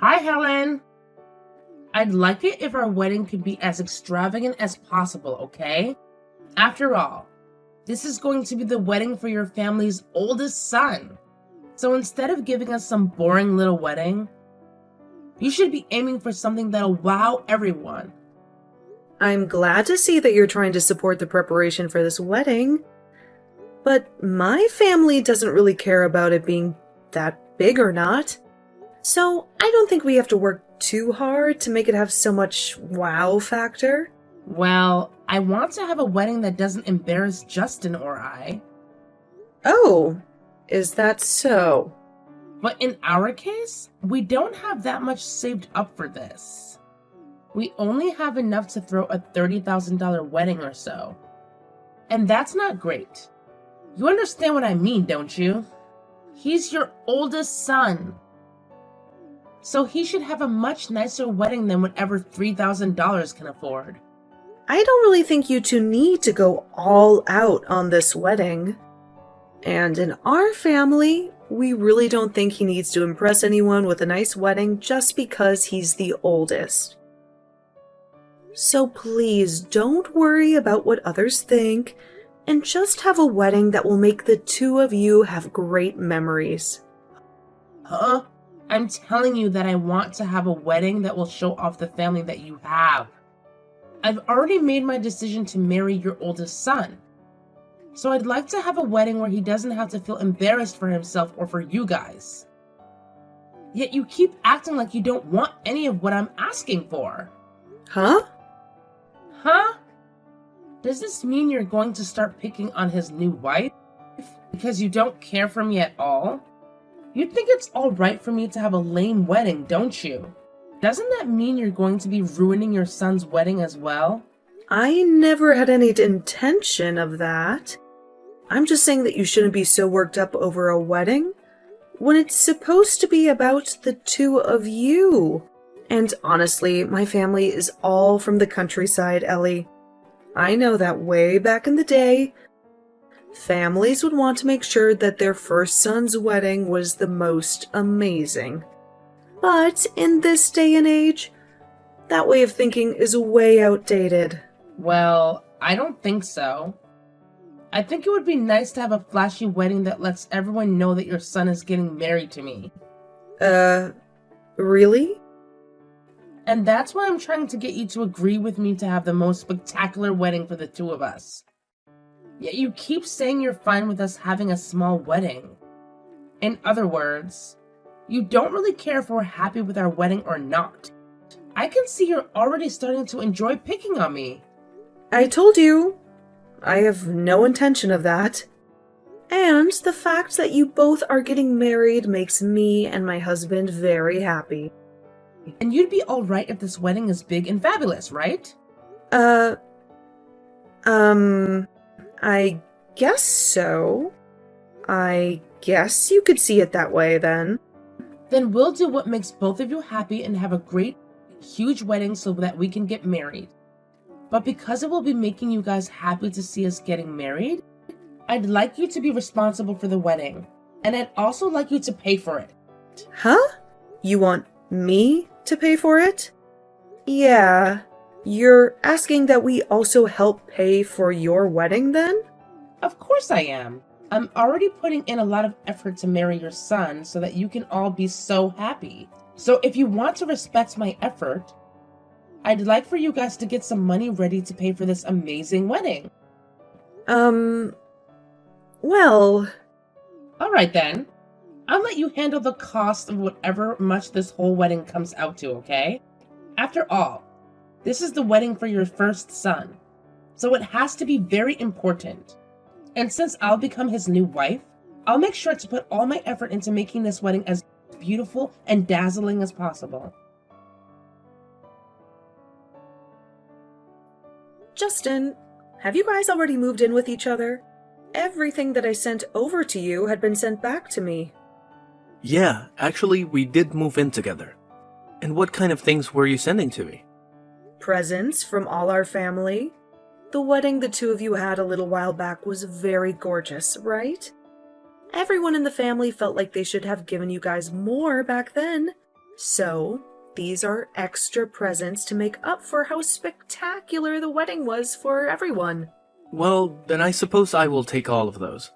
Hi, Helen. I'd like it if our wedding could be as extravagant as possible, okay? After all, this is going to be the wedding for your family's oldest son. So instead of giving us some boring little wedding, you should be aiming for something that'll wow everyone. I'm glad to see that you're trying to support the preparation for this wedding, but my family doesn't really care about it being that big or not. So I don't think we have to work too hard to make it have so much wow factor. Well, I want to have a wedding that doesn't embarrass Justin or I. Oh, is that so? But in our case, we don't have that much saved up for this. We only have enough to throw a $30,000 wedding or so. And that's not great. You understand what I mean, don't you? He's your oldest son. So he should have a much nicer wedding than whatever $3,000 can afford. I don't really think you two need to go all out on this wedding. And in our family, we really don't think he needs to impress anyone with a nice wedding just because he's the oldest. So please don't worry about what others think, and just have a wedding that will make the two of you have great memories. Huh? I'm telling you that I want to have a wedding that will show off the family that you have. I've already made my decision to marry your oldest son. So I'd like to have a wedding where he doesn't have to feel embarrassed for himself or for you guys. Yet you keep acting like you don't want any of what I'm asking for. Huh? Huh? Does this mean you're going to start picking on his new wife? Because you don't care for me at all? You think it's alright for me to have a lame wedding, don't you? Doesn't that mean you're going to be ruining your son's wedding as well? I never had any intention of that. I'm just saying that you shouldn't be so worked up over a wedding when it's supposed to be about the two of you. And honestly, my family is all from the countryside, Ellie. I know that way back in the day, families would want to make sure that their first son's wedding was the most amazing. But in this day and age, that way of thinking is way outdated. Well, I don't think so. I think it would be nice to have a flashy wedding that lets everyone know that your son is getting married to me. Really? And that's why I'm trying to get you to agree with me to have the most spectacular wedding for the two of us. Yet you keep saying you're fine with us having a small wedding. In other words, you don't really care if we're happy with our wedding or not. I can see you're already starting to enjoy picking on me. I told you, I have no intention of that. And the fact that you both are getting married makes me and my husband very happy. And you'd be alright if this wedding is big and fabulous, right? I guess so. I guess you could see it that way then. Then we'll do what makes both of you happy and have a great, huge wedding so that we can get married. But because it will be making you guys happy to see us getting married, I'd like you to be responsible for the wedding. And I'd also like you to pay for it. Huh? You want me to pay for it? Yeah. You're asking that we also help pay for your wedding then? Of course I am. I'm already putting in a lot of effort to marry your son so that you can all be so happy. So if you want to respect my effort, I'd like for you guys to get some money ready to pay for this amazing wedding. Well... Alright then. I'll let you handle the cost of whatever much this whole wedding comes out to, okay? After all, this is the wedding for your first son, so it has to be very important. And since I'll become his new wife, I'll make sure to put all my effort into making this wedding as beautiful and dazzling as possible. Justin, have you guys already moved in with each other? Everything that I sent over to you had been sent back to me. Yeah, actually, we did move in together. And what kind of things were you sending to me? Presents from all our family. The wedding the two of you had a little while back was very gorgeous, right? Everyone in the family felt like they should have given you guys more back then. So, these are extra presents to make up for how spectacular the wedding was for everyone. Well, then I suppose I will take all of those.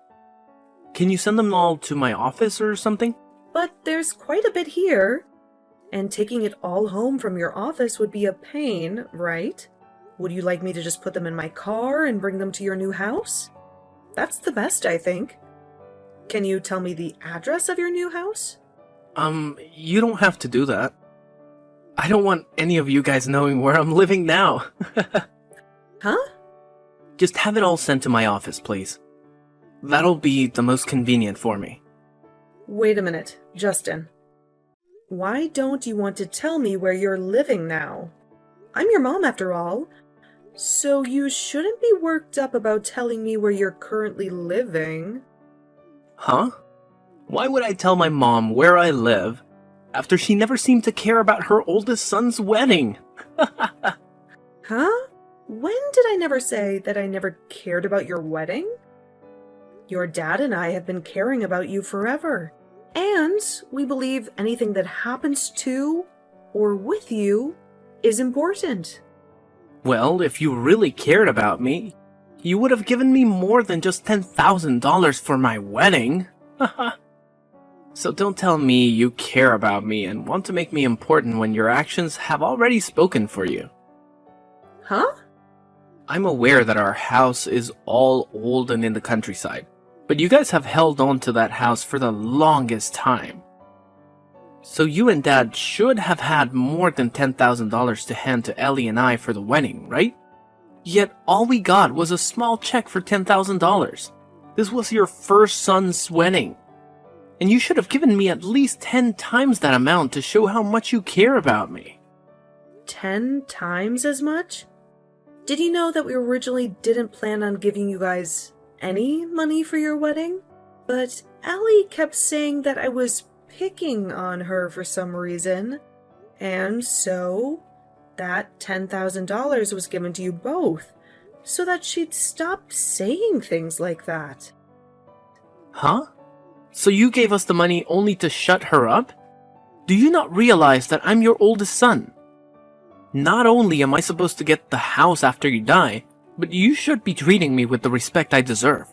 Can you send them all to my office or something? But there's quite a bit here, and taking it all home from your office would be a pain, right? Would you like me to just put them in my car and bring them to your new house? That's the best, I think. Can you tell me the address of your new house? You don't have to do that. I don't want any of you guys knowing where I'm living now. Huh? Just have it all sent to my office, please. That'll be the most convenient for me. Wait a minute, Justin. Why don't you want to tell me where you're living now? I'm your mom, after all. So you shouldn't be worked up about telling me where you're currently living. Huh? Why would I tell my mom where I live after she never seemed to care about her oldest son's wedding? Huh? When did I never say that I never cared about your wedding? Your dad and I have been caring about you forever. And we believe anything that happens to or with you is important. Well, if you really cared about me, you would have given me more than just $10,000 for my wedding. So don't tell me you care about me and want to make me important when your actions have already spoken for you. Huh? I'm aware that our house is all old and in the countryside, but you guys have held on to that house for the longest time. So you and Dad should have had more than $10,000 to hand to Ellie and I for the wedding, right? Yet all we got was a small check for $10,000. This was your first son's wedding. And you should have given me at least 10 times that amount to show how much you care about me. 10 times as much? Did you know that we originally didn't plan on giving you guys any money for your wedding? But Ellie kept saying that I was picking on her for some reason. And so that $10,000 was given to you both, so that she'd stop saying things like that. Huh? So you gave us the money only to shut her up? Do you not realize that I'm your oldest son? Not only am I supposed to get the house after you die, but you should be treating me with the respect I deserve.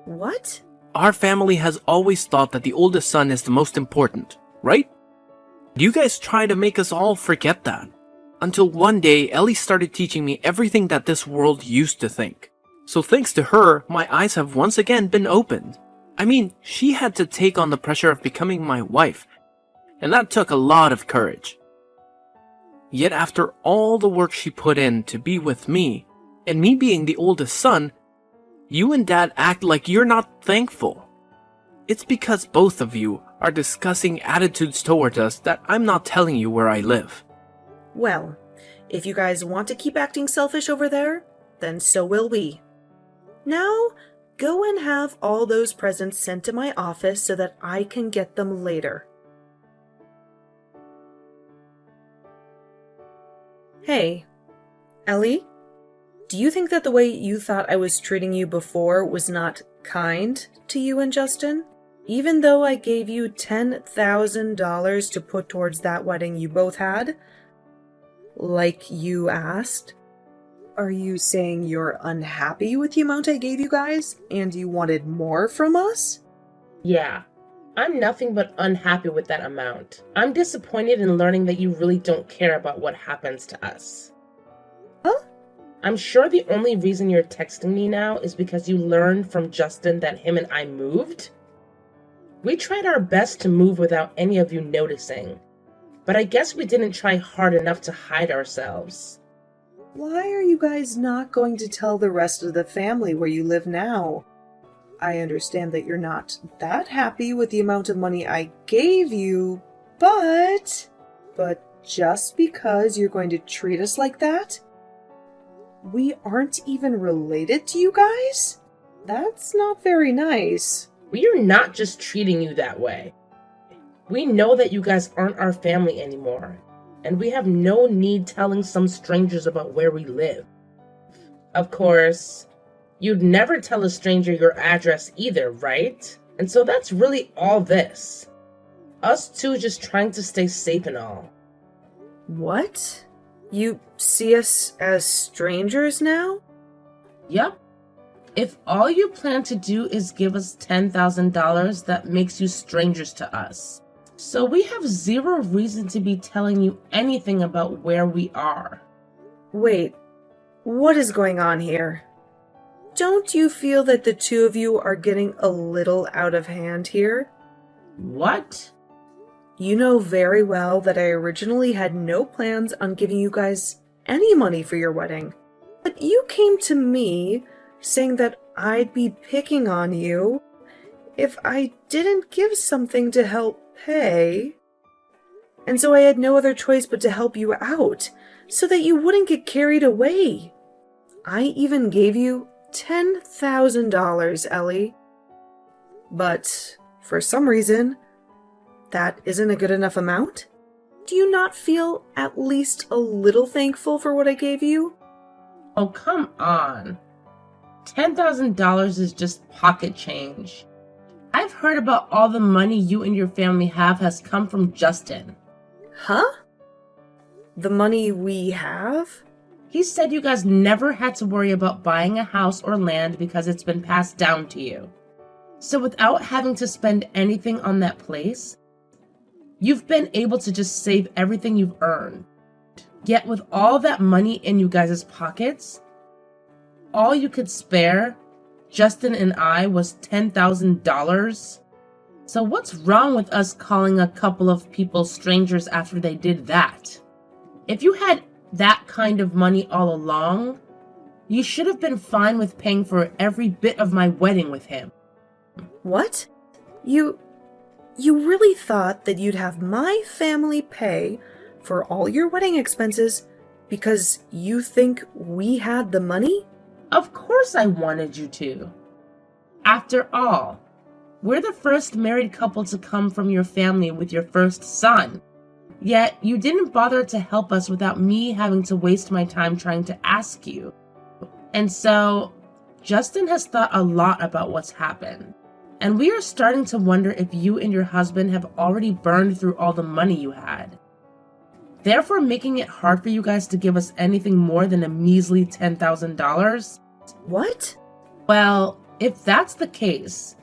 What? Our family has always thought that the oldest son is the most important, right? You guys try to make us all forget that. Until one day, Ellie started teaching me everything that this world used to think. So thanks to her, my eyes have once again been opened. I mean, she had to take on the pressure of becoming my wife, and that took a lot of courage. Yet after all the work she put in to be with me, and me being the oldest son, you and Dad act like you're not thankful. It's because both of you are discussing attitudes towards us that I'm not telling you where I live. Well, if you guys want to keep acting selfish over there, then so will we. Now, go and have all those presents sent to my office so that I can get them later. Hey, Ellie, do you think that the way you thought I was treating you before was not kind to you and Justin? Even though I gave you $10,000 to put towards that wedding you both had? Like you asked? Are you saying you're unhappy with the amount I gave you guys, and you wanted more from us? Yeah, I'm nothing but unhappy with that amount. I'm disappointed in learning that you really don't care about what happens to us. Huh? I'm sure the only reason you're texting me now is because you learned from Justin that him and I moved. We tried our best to move without any of you noticing, but I guess we didn't try hard enough to hide ourselves. Why are you guys not going to tell the rest of the family where you live now? I understand that you're not that happy with the amount of money I gave you, but just because you're going to treat us like that? We aren't even related to you guys? That's not very nice. We are not just treating you that way. We know that you guys aren't our family anymore, and we have no need telling some strangers about where we live. Of course, you'd never tell a stranger your address either, right? And so that's really all this. Us two just trying to stay safe and all. What? You see us as strangers now? Yep. If all you plan to do is give us $10,000, that makes you strangers to us. So we have zero reason to be telling you anything about where we are. Wait, what is going on here? Don't you feel that the two of you are getting a little out of hand here? What? You know very well that I originally had no plans on giving you guys any money for your wedding. But you came to me saying that I'd be picking on you if I didn't give something to help pay. And so I had no other choice but to help you out, so that you wouldn't get carried away. I even gave you $10,000, Ellie. But for some reason, that isn't a good enough amount? Do you not feel at least a little thankful for what I gave you? Oh, come on. $10,000 is just pocket change. I've heard about all the money you and your family have has come from Justin. Huh? The money we have? He said you guys never had to worry about buying a house or land because it's been passed down to you. So without having to spend anything on that place, you've been able to just save everything you've earned. Yet with all that money in you guys' pockets, all you could spare, Justin and I, was $10,000. So what's wrong with us calling a couple of people strangers after they did that? If you had that kind of money all along, you should have been fine with paying for every bit of my wedding with him. What? You really thought that you'd have my family pay for all your wedding expenses because you think we had the money? Of course I wanted you to. After all, we're the first married couple to come from your family with your first son. Yet you didn't bother to help us without me having to waste my time trying to ask you. And so, Justin has thought a lot about what's happened. And we are starting to wonder if you and your husband have already burned through all the money you had. Therefore making it hard for you guys to give us anything more than a measly $10,000? What? Well, if that's the case,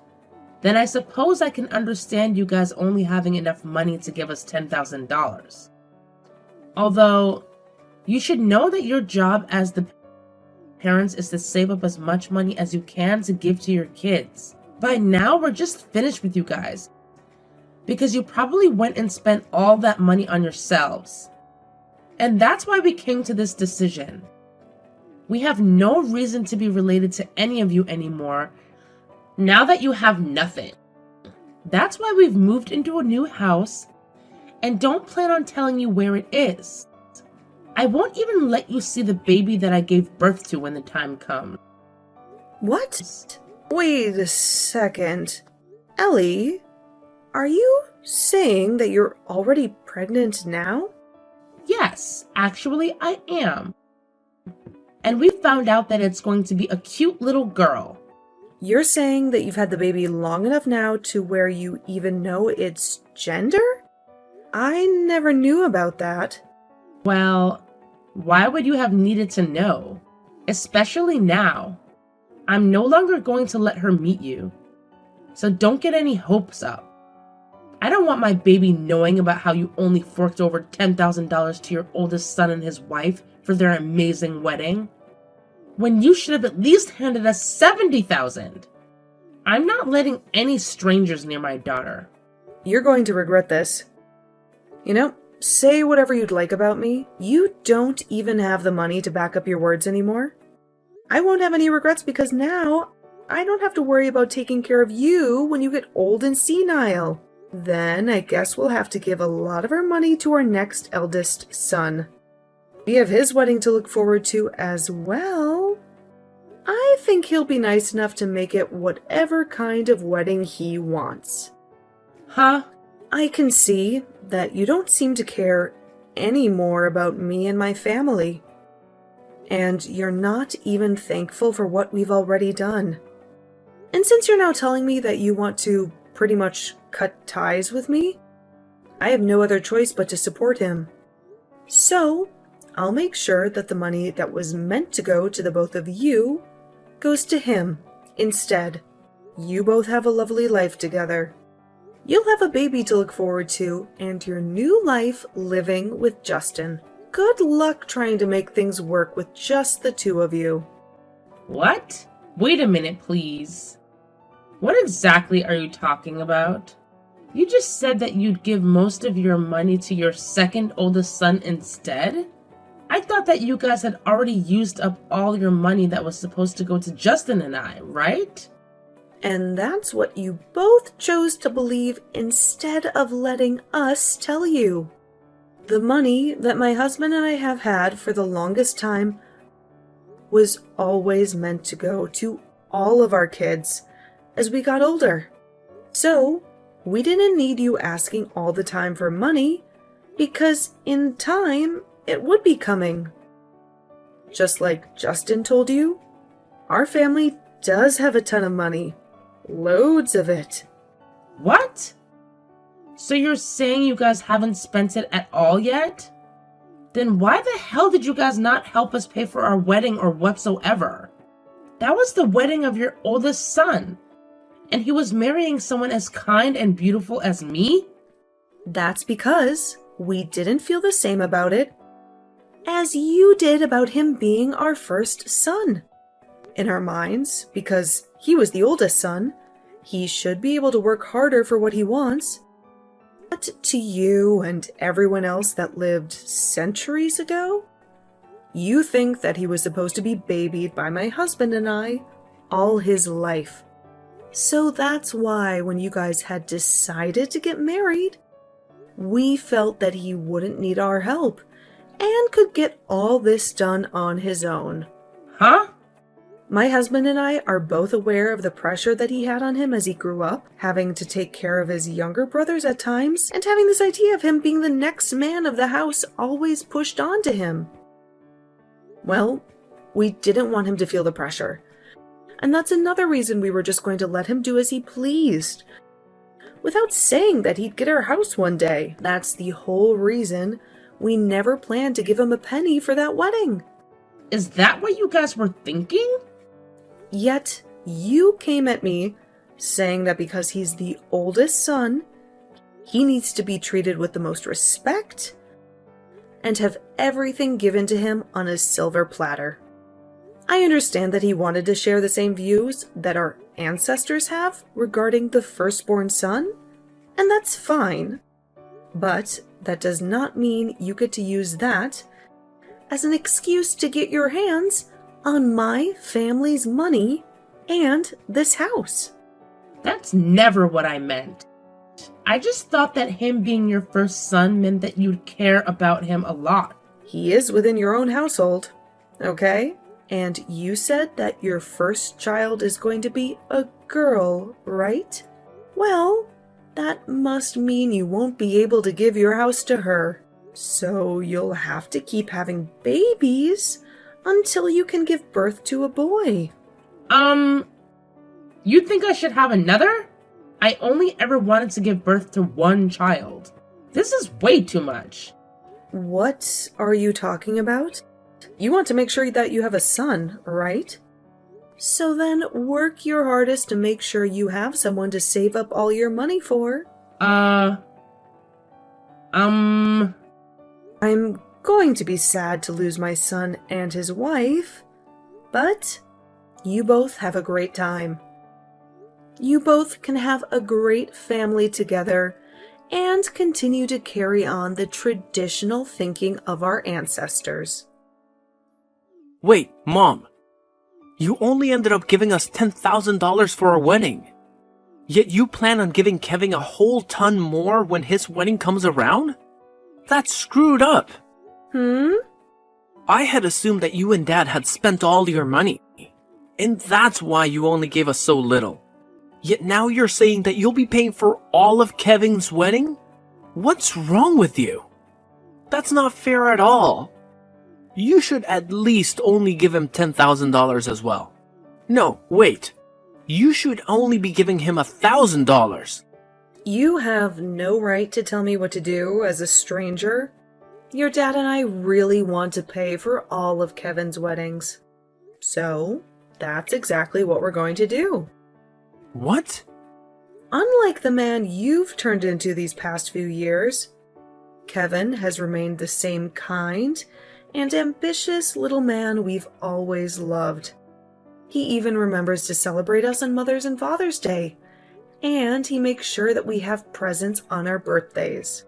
then I suppose I can understand you guys only having enough money to give us $10,000. Although, you should know that your job as the parents is to save up as much money as you can to give to your kids. By now, we're just finished with you guys, because you probably went and spent all that money on yourselves. And that's why we came to this decision. We have no reason to be related to any of you anymore, now that you have nothing. That's why we've moved into a new house and don't plan on telling you where it is. I won't even let you see the baby that I gave birth to when the time comes. What? Wait a second. Ellie, are you saying that you're already pregnant now? Yes, actually I am. And we found out that it's going to be a cute little girl. You're saying that you've had the baby long enough now to where you even know its gender? I never knew about that. Well, why would you have needed to know? Especially now. I'm no longer going to let her meet you. So don't get any hopes up. I don't want my baby knowing about how you only forked over $10,000 to your oldest son and his wife for their amazing wedding, when you should have at least handed us $70,000. I'm not letting any strangers near my daughter. You're going to regret this. You know, say whatever you'd like about me. You don't even have the money to back up your words anymore. I won't have any regrets because now I don't have to worry about taking care of you when you get old and senile. Then I guess we'll have to give a lot of our money to our next eldest son. We have his wedding to look forward to as well. I think he'll be nice enough to make it whatever kind of wedding he wants. Huh? I can see that you don't seem to care any more about me and my family. And you're not even thankful for what we've already done. And since you're now telling me that you want to pretty much cut ties with me, I have no other choice but to support him. So, I'll make sure that the money that was meant to go to the both of you goes to him instead. You both have a lovely life together. You'll have a baby to look forward to and your new life living with Justin. Good luck trying to make things work with just the two of you. What? Wait a minute, please. What exactly are you talking about? You just said that you'd give most of your money to your second oldest son instead? I thought that you guys had already used up all your money that was supposed to go to Justin and I, right? And that's what you both chose to believe instead of letting us tell you. The money that my husband and I have had for the longest time was always meant to go to all of our kids as we got older. So, we didn't need you asking all the time for money because in time it would be coming. Just like Justin told you, our family does have a ton of money. Loads of it. What? So you're saying you guys haven't spent it at all yet? Then why the hell did you guys not help us pay for our wedding or whatsoever? That was the wedding of your oldest son. And he was marrying someone as kind and beautiful as me? That's because we didn't feel the same about it as you did about him being our first son. In our minds, because he was the oldest son, he should be able to work harder for what he wants. But to you and everyone else that lived centuries ago, you think that he was supposed to be babied by my husband and I all his life. So that's why when you guys had decided to get married, we felt that he wouldn't need our help and could get all this done on his own. Huh? My husband and I are both aware of the pressure that he had on him as he grew up, having to take care of his younger brothers at times, and having this idea of him being the next man of the house always pushed onto him. Well, we didn't want him to feel the pressure. And that's another reason we were just going to let him do as he pleased, without saying that he'd get our house one day. That's the whole reason we never planned to give him a penny for that wedding. Is that what you guys were thinking? Yet, you came at me saying that because he's the oldest son, he needs to be treated with the most respect and have everything given to him on a silver platter. I understand that he wanted to share the same views that our ancestors have regarding the firstborn son, and that's fine. But that does not mean you get to use that as an excuse to get your hands on my family's money and this house. That's never what I meant. I just thought that him being your first son meant that you'd care about him a lot. He is within your own household, okay? And you said that your first child is going to be a girl, right? Well, that must mean you won't be able to give your house to her. So you'll have to keep having babies until you can give birth to a boy. You think I should have another? I only ever wanted to give birth to one child. This is way too much. What are you talking about? You want to make sure that you have a son, right? So then work your hardest to make sure you have someone to save up all your money for. I'm going to be sad to lose my son and his wife, but you both have a great time. You both can have a great family together and continue to carry on the traditional thinking of our ancestors. Wait, Mom. You only ended up giving us $10,000 for our wedding. Yet you plan on giving Kevin a whole ton more when his wedding comes around? That's screwed up. I had assumed that you and Dad had spent all your money. And that's why you only gave us so little. Yet now you're saying that you'll be paying for all of Kevin's wedding? What's wrong with you? That's not fair at all. You should at least only give him $10,000 as well. No, wait. You should only be giving him $1,000. You have no right to tell me what to do as a stranger. Your dad and I really want to pay for all of Kevin's weddings. So, that's exactly what we're going to do. What? Unlike the man you've turned into these past few years, Kevin has remained the same kind and ambitious little man we've always loved. He even remembers to celebrate us on Mother's and Father's Day, and he makes sure that we have presents on our birthdays.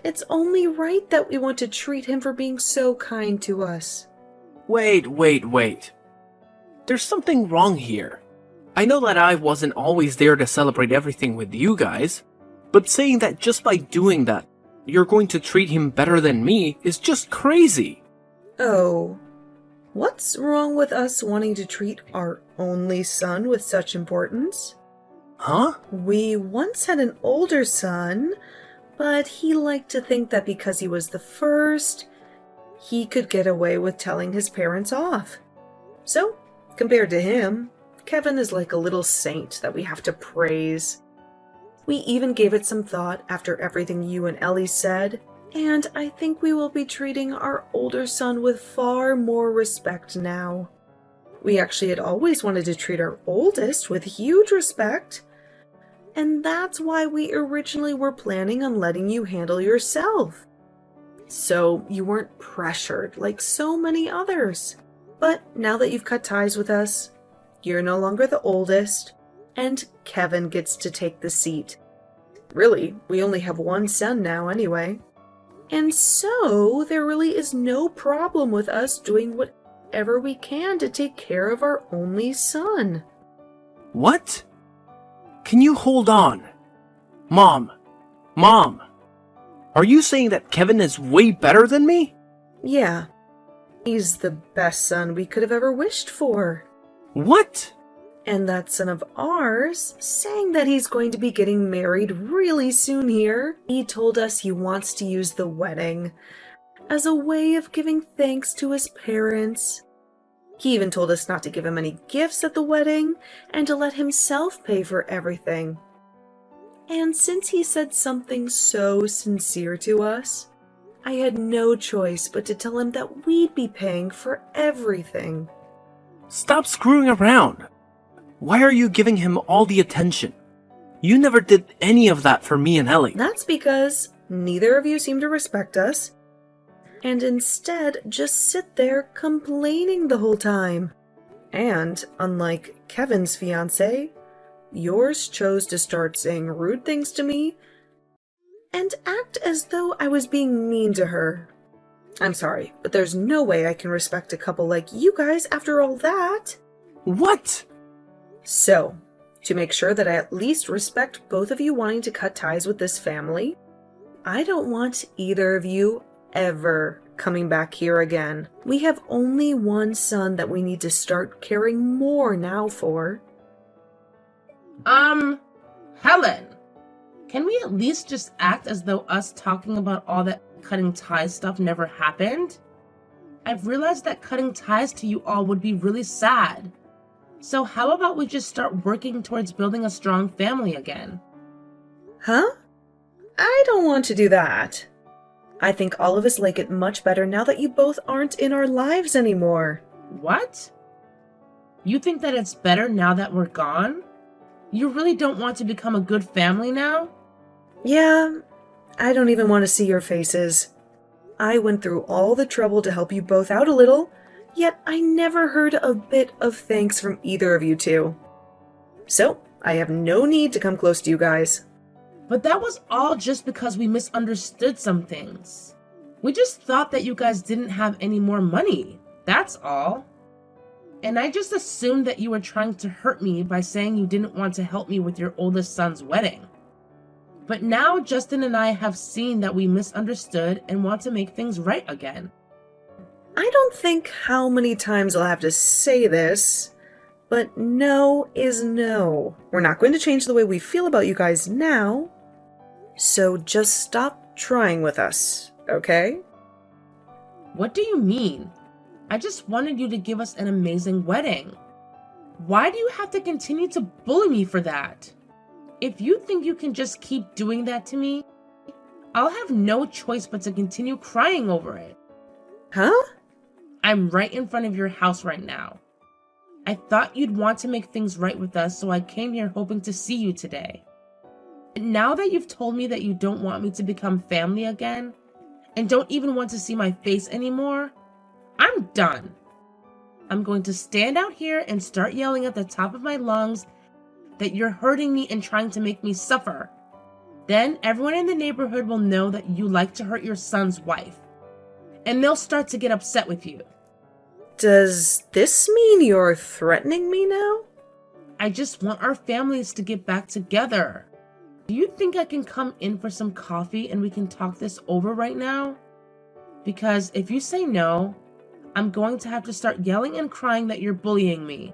It's only right that we want to treat him for being so kind to us. Wait. There's something wrong here. I know that I wasn't always there to celebrate everything with you guys, but saying that just by doing that, you're going to treat him better than me is just crazy. Oh, what's wrong with us wanting to treat our only son with such importance? Huh? We once had an older son, but he liked to think that because he was the first, he could get away with telling his parents off. So, compared to him, Kevin is like a little saint that we have to praise. We even gave it some thought after everything you and Ellie said, and I think we will be treating our older son with far more respect now. We actually had always wanted to treat our oldest with huge respect, and that's why we originally were planning on letting you handle yourself. So you weren't pressured like so many others. But now that you've cut ties with us, you're no longer the oldest, and Kevin gets to take the seat. Really, we only have one son now anyway. And so there really is no problem with us doing whatever we can to take care of our only son. What? Can you hold on? Mom! Are you saying that Kevin is way better than me? Yeah, he's the best son we could have ever wished for. What? And that son of ours, saying that he's going to be getting married really soon here, he told us he wants to use the wedding as a way of giving thanks to his parents. He even told us not to give him any gifts at the wedding and to let himself pay for everything. And since he said something so sincere to us, I had no choice but to tell him that we'd be paying for everything. Stop screwing around. Why are you giving him all the attention? You never did any of that for me and Ellie. That's because neither of you seem to respect us, and instead just sit there complaining the whole time. And, unlike Kevin's fiancée, yours chose to start saying rude things to me and act as though I was being mean to her. I'm sorry, but there's no way I can respect a couple like you guys after all that. What? So, to make sure that I at least respect both of you wanting to cut ties with this family, I don't want either of you ever coming back here again. We have only one son that we need to start caring more now for. Helen, can we at least just act as though us talking about all that cutting ties stuff never happened? I've realized that cutting ties to you all would be really sad. So how about we just start working towards building a strong family again? Huh? I don't want to do that. I think all of us like it much better now that you both aren't in our lives anymore. What? You think that it's better now that we're gone? You really don't want to become a good family now? Yeah, I don't even want to see your faces. I went through all the trouble to help you both out a little, yet I never heard a bit of thanks from either of you two. So, I have no need to come close to you guys. But that was all just because we misunderstood some things. We just thought that you guys didn't have any more money. That's all. And I just assumed that you were trying to hurt me by saying you didn't want to help me with your oldest son's wedding. But now Justin and I have seen that we misunderstood and want to make things right again. I don't think how many times I'll have to say this, but no is no. We're not going to change the way we feel about you guys now. So just stop trying with us, okay? What do you mean? I just wanted you to give us an amazing wedding. Why do you have to continue to bully me for that? If you think you can just keep doing that to me, I'll have no choice but to continue crying over it. Huh? I'm right in front of your house right now. I thought you'd want to make things right with us, so I came here hoping to see you today. And now that you've told me that you don't want me to become family again, and don't even want to see my face anymore, I'm done. I'm going to stand out here and start yelling at the top of my lungs that you're hurting me and trying to make me suffer. Then everyone in the neighborhood will know that you like to hurt your son's wife, and they'll start to get upset with you. Does this mean you're threatening me now? I just want our families to get back together. Do you think I can come in for some coffee and we can talk this over right now? Because if you say no, I'm going to have to start yelling and crying that you're bullying me.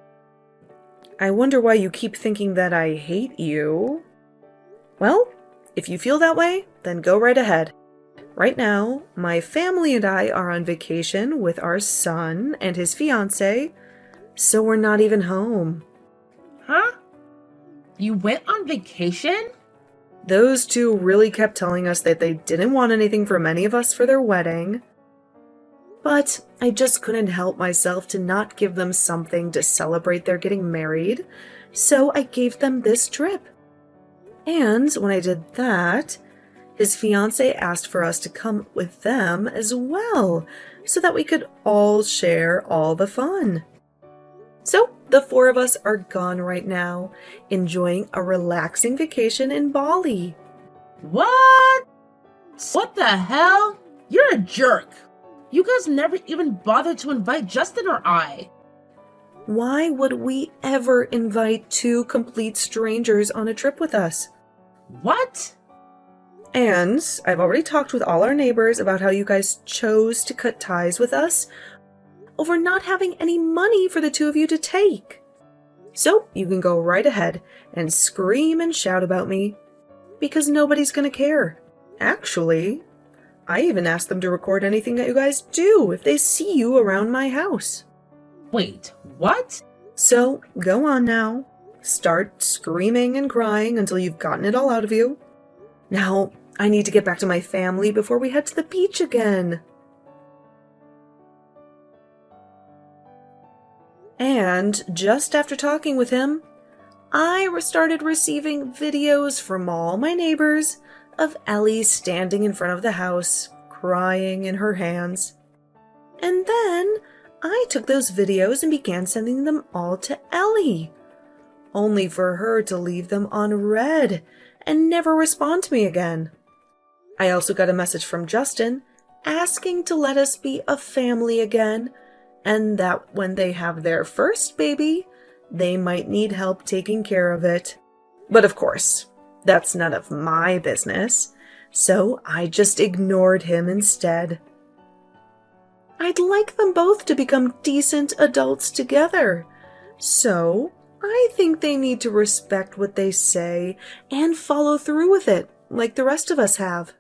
I wonder why you keep thinking that I hate you. Well, if you feel that way, then go right ahead. Right now, my family and I are on vacation with our son and his fiancée, so we're not even home. Huh? You went on vacation? Those two really kept telling us that they didn't want anything from any of us for their wedding. But I just couldn't help myself to not give them something to celebrate their getting married, so I gave them this trip. And when I did that, his fiancée asked for us to come with them as well, so that we could all share all the fun. So the four of us are gone right now, enjoying a relaxing vacation in Bali. What? What the hell? You're a jerk. You guys never even bothered to invite Justin or I. Why would we ever invite two complete strangers on a trip with us? What? And I've already talked with all our neighbors about how you guys chose to cut ties with us over not having any money for the two of you to take. So you can go right ahead and scream and shout about me, because nobody's gonna care. Actually, I even asked them to record anything that you guys do if they see you around my house. Wait, what? So go on now. Start screaming and crying until you've gotten it all out of you. Now, I need to get back to my family before we head to the beach again. And just after talking with him, I started receiving videos from all my neighbors of Ellie standing in front of the house, crying in her hands. And then I took those videos and began sending them all to Ellie, only for her to leave them on read and never respond to me again. I also got a message from Justin asking to let us be a family again, and that when they have their first baby, they might need help taking care of it. But of course, that's none of my business, so I just ignored him instead. I'd like them both to become decent adults together, so I think they need to respect what they say and follow through with it, like the rest of us have.